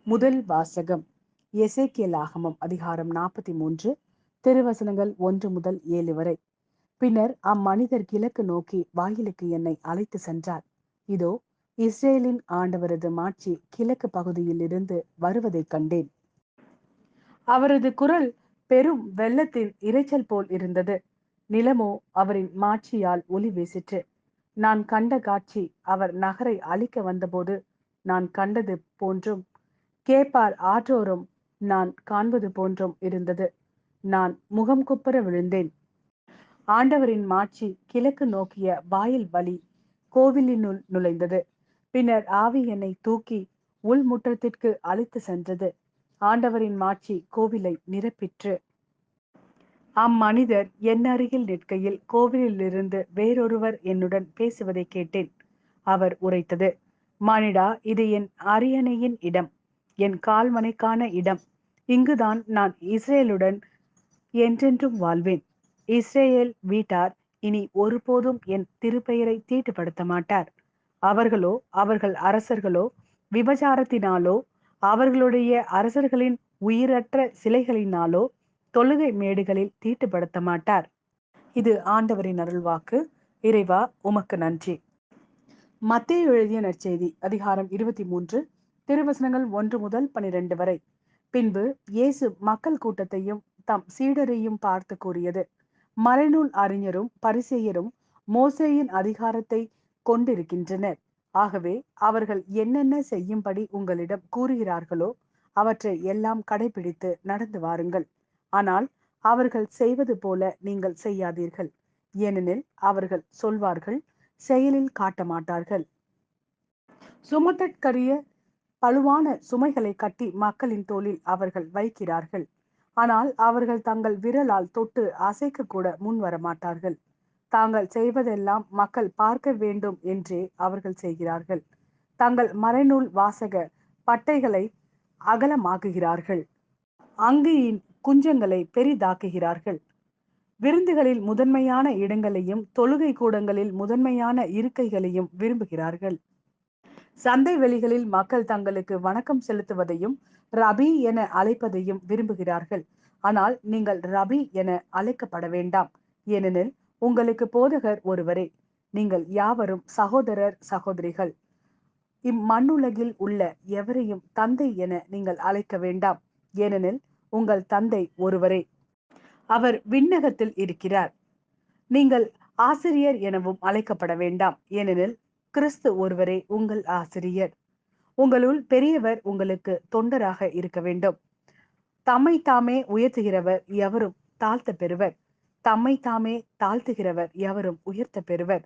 முதல் வாசகம் எசேக்கியேலாகமம் அதிகாரம் 43 திருவசனங்கள் 1 முதல் 7 வரை. பின்னர் அம்மனிதர் கிழக்கு நோக்கி வாயிலுக்கு என்னை அழைத்து சென்றார். இதோ, இஸ்ரேலின் ஆண்டவரது மாட்சி கிழக்கு பகுதியில் இருந்து வருவதைக் கண்டேன். அவரது குரல் பெரும் வெள்ளத்தின் இரைச்சல் போல் இருந்தது. நிலமோ அவரின் மாட்சியால் ஒளி வீசிற்று. நான் கண்ட காட்சி அவர் நகரை அழிக்க வந்தபோது நான் கண்டது போன்றும் கேப்பார் ஆற்றோரும் நான் காண்பது போன்றும் இருந்தது. நான் முகம் குப்புற விழுந்தேன். ஆண்டவரின் மாட்சி கிழக்கு நோக்கிய வாயில் வழி கோவிலினுள் நுழைந்தது. பின்னர் ஆவி என்னை தூக்கி உள்முற்றத்திற்கு அழைத்து சென்றது. ஆண்டவரின் மாட்சி கோவிலை நிரப்பிற்று. அம்மனிதர் என் அருகில் நிற்கையில் கோவிலிலிருந்து வேறொருவர் என்னுடன் பேசுவதை கேட்டேன். அவர் உரைத்தது: மானிடா, இது என் அரியணையின் இடம், என் கால்மனைக்கான இடம். இங்குதான் நான் இஸ்ரேலுடன் என்றென்றும் வாழ்வேன். இஸ்ரேல் வீட்டார் இனி ஒருபோதும் என் திருப்பெயரை தீட்டுப்படுத்த மாட்டார். அவர்களோ அவர்கள் அரசர்களோ விபச்சாரத்தினாலோ அவர்களுடைய அரசர்களின் உயிரற்ற சிலைகளினாலோ தொழுகை மேடுகளில் தீட்டுப்படுத்த மாட்டார். இது ஆண்டவரின் அருள்வாக்கு. இறைவா, உமக்கு நன்றி. மத்தேயு எழுதிய நற்செய்தி அதிகாரம் 23 திருவசனங்கள் 1 முதல் 12 வரை. பின்பு இயேசு மக்கள் கூட்டத்தையும் தம் சீடரையும் பார்த்து கூறியது: மறைநூல் அறிஞரும் பரிசேயரும் மோசேயின் அதிகாரத்தை கொண்டிருக்கின்றனர். ஆகவே அவர்கள் என்னென்ன செய்யும்படி உங்களிடம் கூறுகிறார்களோ அவற்றை எல்லாம் கடைபிடித்து நடந்து வாருங்கள். ஆனால் அவர்கள் செய்வது போல நீங்கள் செய்யாதீர்கள். ஏனெனில் அவர்கள் சொல்வார்கள், செயலில் காட்ட மாட்டார்கள். சுமத்தற்கரிய பழுவான சுமைகளை கட்டி மக்களின் தோளில் அவர்கள் வைக்கிறார்கள். ஆனால் அவர்கள் தங்கள் விரலால் தொட்டு அசைக்க கூட முன் வர மாட்டார்கள். தாங்கள் செய்வதெல்லாம் மக்கள் பார்க்க வேண்டும் என்றே அவர்கள் செய்கிறார்கள். தங்கள் மறைநூல் வாசக பட்டைகளை அகலமாக்குகிறார்கள். அங்கியின் குஞ்சங்களை பெரிதாக்குகிறார்கள். விருந்துகளில் முதன்மையான இடங்களையும் தொழுகை கூடங்களில் முதன்மையான இருக்கைகளையும் விரும்புகிறார்கள். சந்தை வெளிகளில் மக்கள் தங்களுக்கு வணக்கம் செலுத்துவதையும் ரபி என அழைப்பதையும் விரும்புகிறார்கள். ஆனால் நீங்கள் ரபி என அழைக்கப்பட வேண்டாம், ஏனெனில் உங்களுக்கு போதகர் ஒருவரே. நீங்கள் யாவரும் சகோதரர் சகோதரிகள். இம்மண்ணுலகில் உள்ள எவரையும் தந்தை என நீங்கள் அழைக்க வேண்டாம், ஏனெனில் உங்கள் தந்தை ஒருவரே, அவர் விண்ணகத்தில் இருக்கிறார். நீங்கள் ஆசிரியர் எனவும் அழைக்கப்பட வேண்டாம், ஏனெனில் கிறிஸ்து ஒருவரே உங்கள் ஆசிரியர். உங்களுள் பெரியவர் உங்களுக்கு தொண்டராக இருக்க வேண்டும். தம்மை தாமே உயர்த்துகிறவர் எவரும் தாழ்த்த பெறுவர், தம்மை தாமே தாழ்த்துகிறவர் எவரும் உயர்த்த பெறுவர்.